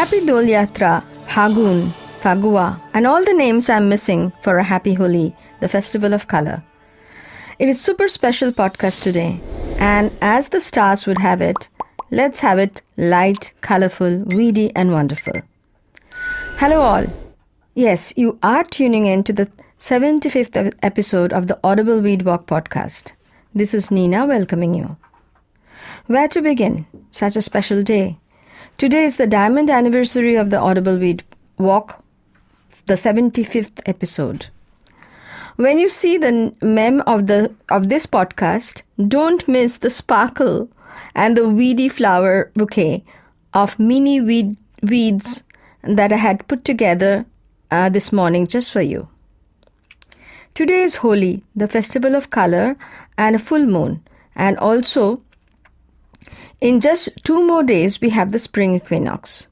Happy Dol Yatra, Hagun, Fagua, and all the names I'm missing for a happy Holi, the festival of color. It is super special podcast today, and as the stars would have it, let's have it light, colorful, weedy, and wonderful. Hello all. Yes, you are tuning in to the 75th episode of the Audible Weed Walk podcast. This is Nina welcoming you. Where to begin? Such a special day. Today is the diamond anniversary of the Audible Weed Walk, the 75th episode. When you see the meme of this podcast, don't miss the sparkle and the weedy flower bouquet of mini weeds that I had put together this morning just for you. Today is Holi, the festival of color, and a full moon, and also in just 2 more days, we have the spring equinox.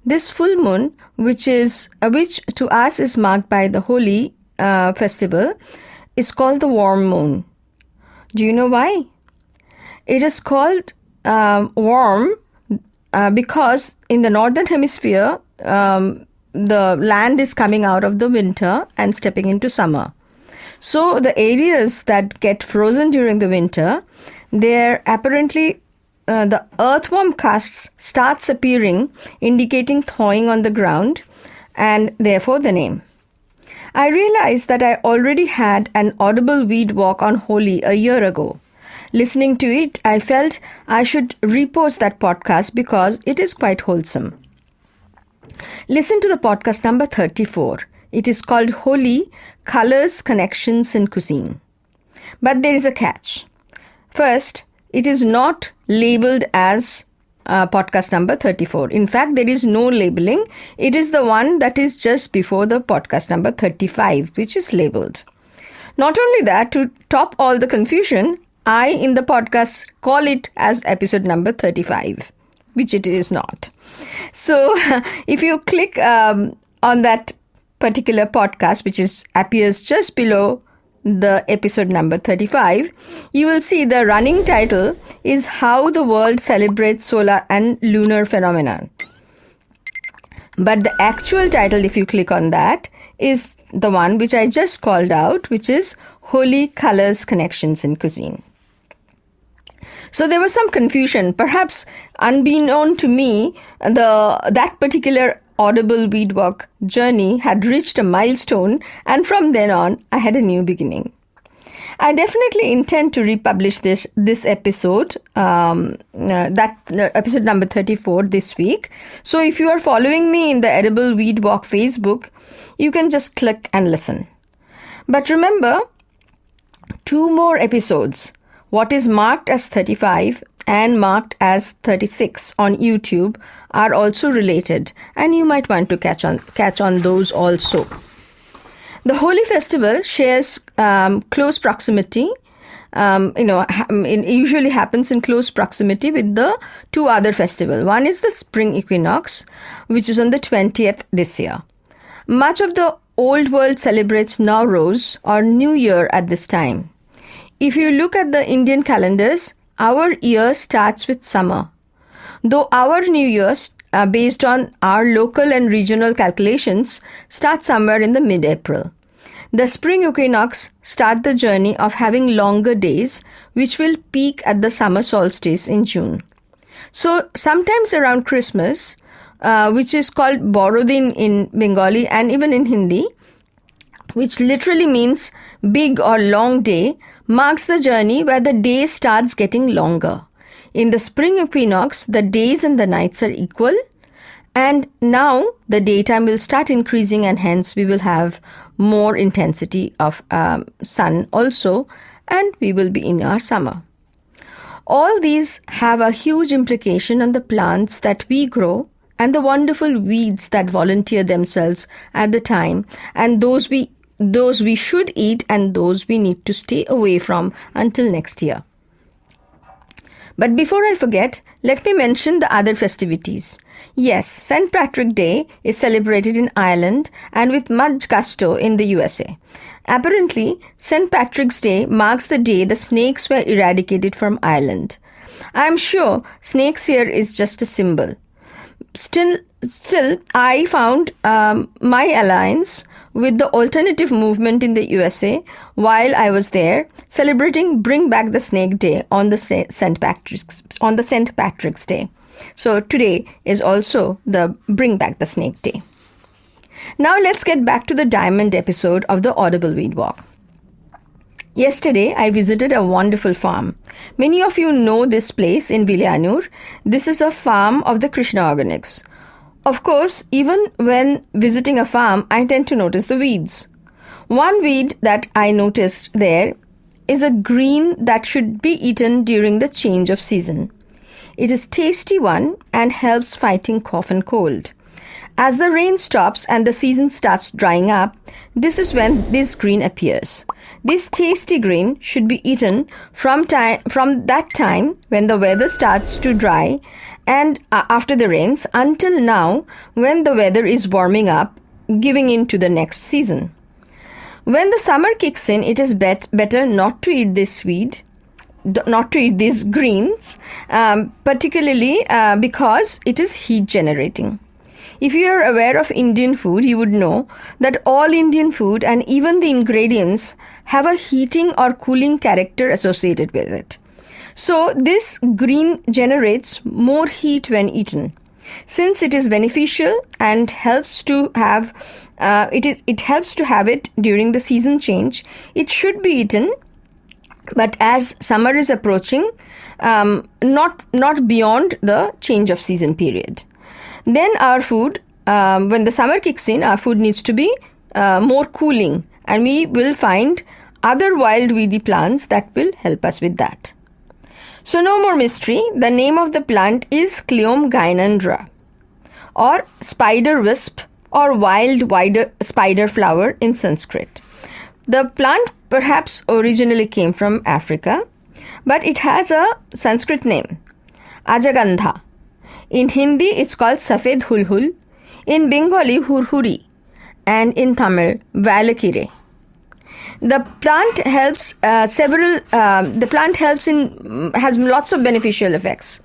This full moon, which to us is marked by the Holi festival, is called the warm moon. Do you know why? It is called warm because in the northern hemisphere, the land is coming out of the winter and stepping into summer. So the areas that get frozen during the winter, they're apparently the earthworm casts starts appearing, indicating thawing on the ground, and therefore the name. I realized that I already had an Audible Weed Walk on Holi a year ago. Listening to it, I felt I should repost that podcast because it is quite wholesome. Listen to the podcast number 34. It is called Holi, Colors, Connections in Cuisine. But there is a catch. First, it is not labeled as podcast number 34. In fact, there is no labeling. It is the one that is just before the podcast number 35, which is labeled. Not only that, to top all the confusion, I in the podcast call it as episode number 35, which it is not. So if you click on that particular podcast, which appears just below the episode number 35, you will see the running title is How the World Celebrates Solar and Lunar Phenomenon. But the actual title, if you click on that, is the one which I just called out, which is Holi, Colors, Connections in Cuisine. So there was some confusion, perhaps unbeknown to me, that particular Audible Weed Walk journey had reached a milestone, and from then on, I had a new beginning. I definitely intend to republish this episode, episode number 34 this week. So if you are following me in the Audible Weed Walk Facebook, you can just click and listen. But remember, 2 more episodes, what is marked as 35 and marked as 36 on YouTube, are also related, and you might want to catch on those also. The Holi festival shares close proximity. It usually happens in close proximity with the 2 other festivals. One is the spring equinox, which is on the 20th this year. Much of the old world celebrates Nowruz or New Year at this time. If you look at the Indian calendars, our year starts with summer. Though our New Year, based on our local and regional calculations, starts somewhere in the mid-April. The spring equinox starts the journey of having longer days, which will peak at the summer solstice in June. So sometimes around Christmas, which is called Borodin in Bengali and even in Hindi, which literally means big or long day, marks the journey where the day starts getting longer. In the spring equinox, the days and the nights are equal, and now the daytime will start increasing, and hence we will have more intensity of sun also, and we will be in our summer. All these have a huge implication on the plants that we grow and the wonderful weeds that volunteer themselves at the time, and those we should eat and those we need to stay away from until next year. But before I forget, let me mention the other festivities. Yes, St. Patrick's Day is celebrated in Ireland and with much gusto in the USA. Apparently, St. Patrick's Day marks the day the snakes were eradicated from Ireland. I am sure snakes here is just a symbol. Still, Still, I found my alliance with the alternative movement in the USA while I was there, celebrating Bring Back the Snake Day on the St. Patrick's Day. So today is also the Bring Back the Snake Day. Now let's get back to the diamond episode of the Audible Weed Walk. Yesterday, I visited a wonderful farm. Many of you know this place in Villanur. This is a farm of the Krishna Organics. Of course, even when visiting a farm, I tend to notice the weeds. One weed that I noticed there is a green that should be eaten during the change of season. It is a tasty one and helps fighting cough and cold. As the rain stops and the season starts drying up, this is when this green appears. This tasty green should be eaten from that time when the weather starts to dry and after the rains until now when the weather is warming up, giving in to the next season. When the summer kicks in, it is better not to eat this weed, not to eat these greens, particularly because it is heat generating. If you are aware of Indian food, you would know that all Indian food and even the ingredients have a heating or cooling character associated with it. So this green generates more heat when eaten. Since it is beneficial and helps to have it during the season change, it should be eaten. But as summer is approaching, not beyond the change of season period. Then our food, when the summer kicks in, our food needs to be more cooling, and we will find other wild weedy plants that will help us with that. So no more mystery. The name of the plant is Cleome gynandra, or spider wisp, or wild spider flower in Sanskrit. The plant perhaps originally came from Africa, but it has a Sanskrit name, Ajagandha. In Hindi, it's called Safed Hulhul. In Bengali, Hurhuri. And in Tamil, Valakire. The plant has lots of beneficial effects.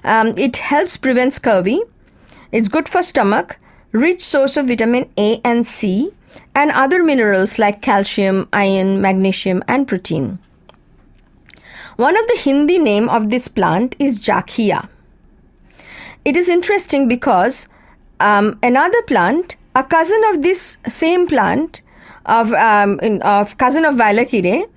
It helps prevent scurvy. It's good for stomach, rich source of vitamin A and C, and other minerals like calcium, iron, magnesium, and protein. One of the Hindi name of this plant is Jakhia. It is interesting because another plant, a cousin of this same plant, cousin of Valakire,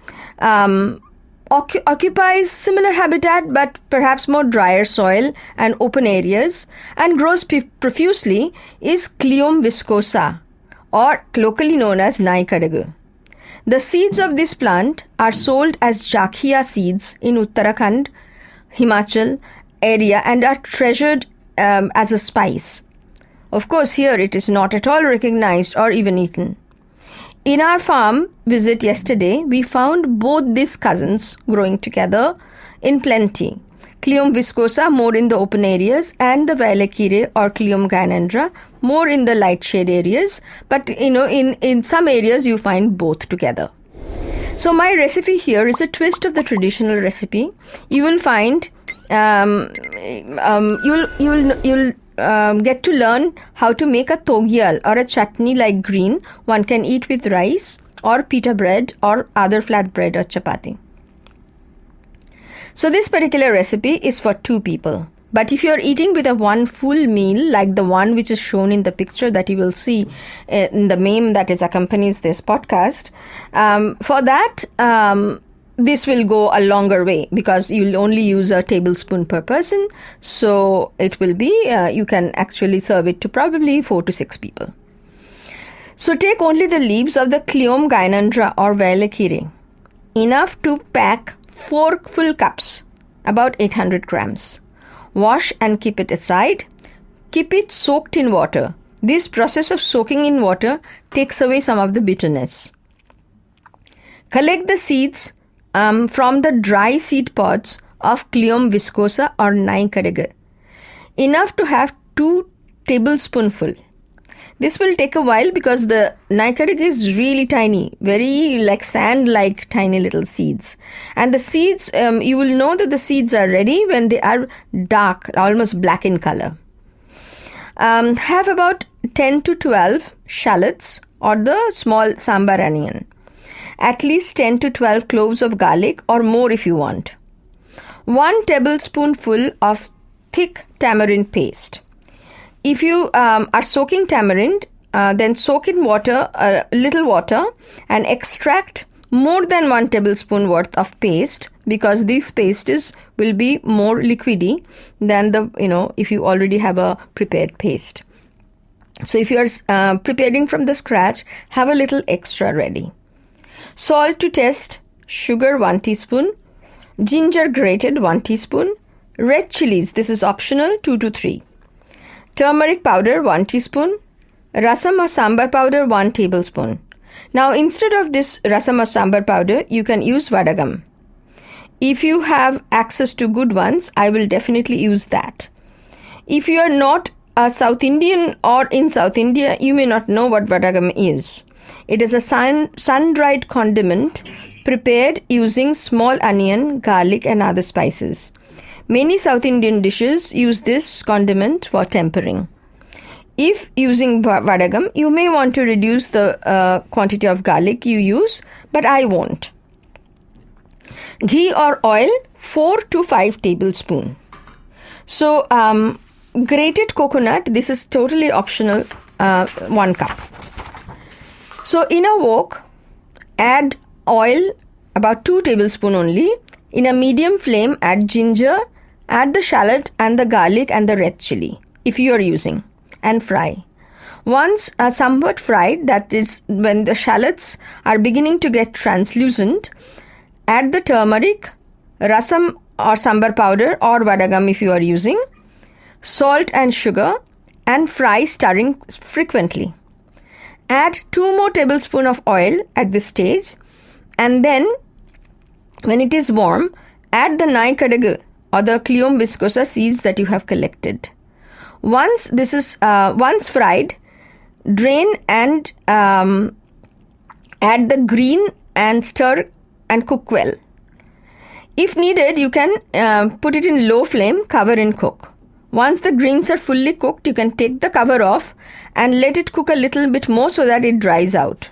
occupies similar habitat but perhaps more drier soil and open areas and grows profusely, is Cleome viscosa, or locally known as Naikadagu. The seeds of this plant are sold as Jakhia seeds in Uttarakhand, Himachal area and are treasured as a spice. Of course, here it is not at all recognized or even eaten. In our farm visit yesterday, we found both these cousins growing together in plenty. Cleome viscosa more in the open areas and the Valakire or Cleome gynandra more in the light shade areas. But in some areas you find both together. So my recipe here is a twist of the traditional recipe. You will find you'll get to learn how to make a togyal or a chutney like green one can eat with rice or pita bread or other flat bread or chapati. So this particular recipe is for 2 people. But if you are eating with a one full meal like the one which is shown in the picture that you will see in the meme that accompanies this podcast, for that this will go a longer way because you will only use a tablespoon per person. So it will be, you can actually serve it to probably 4 to 6 people. So take only the leaves of the Cleome gynandra or Valakire, enough to pack 4 full cups, about 800 grams. Wash and keep it aside. Keep it soaked in water. This process of soaking in water takes away some of the bitterness. Collect the seeds from the dry seed pods of Cleome viscosa or Naikadagu, enough to have 2 tablespoonful. This will take a while because the Naikadagu is really tiny, very like sand-like tiny little seeds. And the seeds, you will know that the seeds are ready when they are dark, almost black in color. Have about 10 to 12 shallots or the small sambar onion. At least 10 to 12 cloves of garlic or more if you want. 1 tablespoonful of thick tamarind paste. If you are soaking tamarind, then soak in water, a little water, and extract more than 1 tablespoon worth of paste, because these pastes will be more liquidy than if you already have a prepared paste. So if you are preparing from the scratch, have a little extra ready. Salt to taste, sugar 1 teaspoon, ginger grated 1 teaspoon, red chilies, this is optional, 2 to 3. Turmeric powder 1 teaspoon, rasam or sambar powder 1 tablespoon. Now instead of this rasam or sambar powder, you can use vadagam. If you have access to good ones, I will definitely use that. If you are not a South Indian or in South India, you may not know what vadagam is. It is a sun-dried condiment prepared using small onion, garlic and other spices. Many South Indian dishes use this condiment for tempering. If using vadagam, you may want to reduce the quantity of garlic you use, but I won't. Ghee or oil 4 to 5 tablespoons. So grated coconut, this is totally optional, 1 cup. So in a wok, add oil about 2 tablespoons only. In a medium flame, add ginger, add the shallot and the garlic and the red chili if you are using, and fry. Once somewhat fried, that is when the shallots are beginning to get translucent, add the turmeric, rasam or sambar powder or vadagam if you are using, salt and sugar, and fry, stirring frequently. Add 2 more tablespoons of oil at this stage, and then when it is warm, add the nai kadagu or the Clium viscosa seeds that you have collected. Once fried, drain and add the green and stir and cook well. If needed, you can put it in low flame, cover and cook. Once the greens are fully cooked, you can take the cover off and let it cook a little bit more so that it dries out.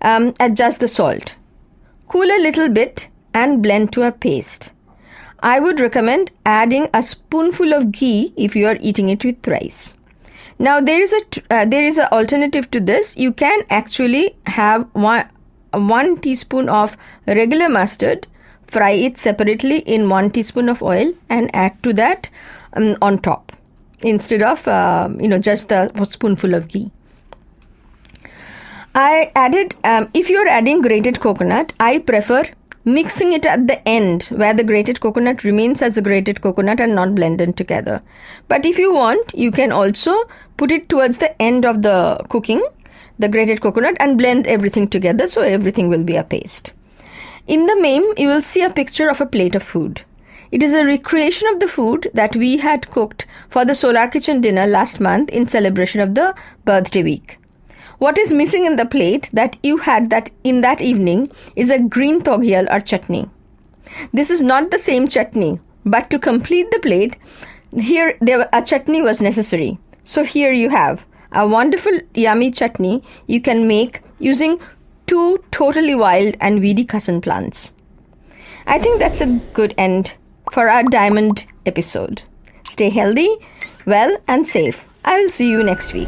Adjust the salt. Cool a little bit and blend to a paste. I would recommend adding a spoonful of ghee if you are eating it with rice. Now there is an alternative to this. You can actually have 1 teaspoon of regular mustard, fry it separately in 1 teaspoon of oil and add to that on top instead of just the spoonful of ghee. I added, if you are adding grated coconut, I prefer mixing it at the end where the grated coconut remains as a grated coconut and not blended together. But if you want, you can also put it towards the end of the cooking, the grated coconut, and blend everything together so everything will be a paste. In the meme, you will see a picture of a plate of food. It is a recreation of the food that we had cooked for the Solar Kitchen dinner last month in celebration of the birthday week. What is missing in the plate that you had that in that evening is a green togyal or chutney. This is not the same chutney, but to complete the plate, a chutney was necessary. So here you have a wonderful yummy chutney you can make using 2 totally wild and weedy cousin plants. I think that's a good end for our diamond episode. Stay healthy, well and safe. I will see you next week.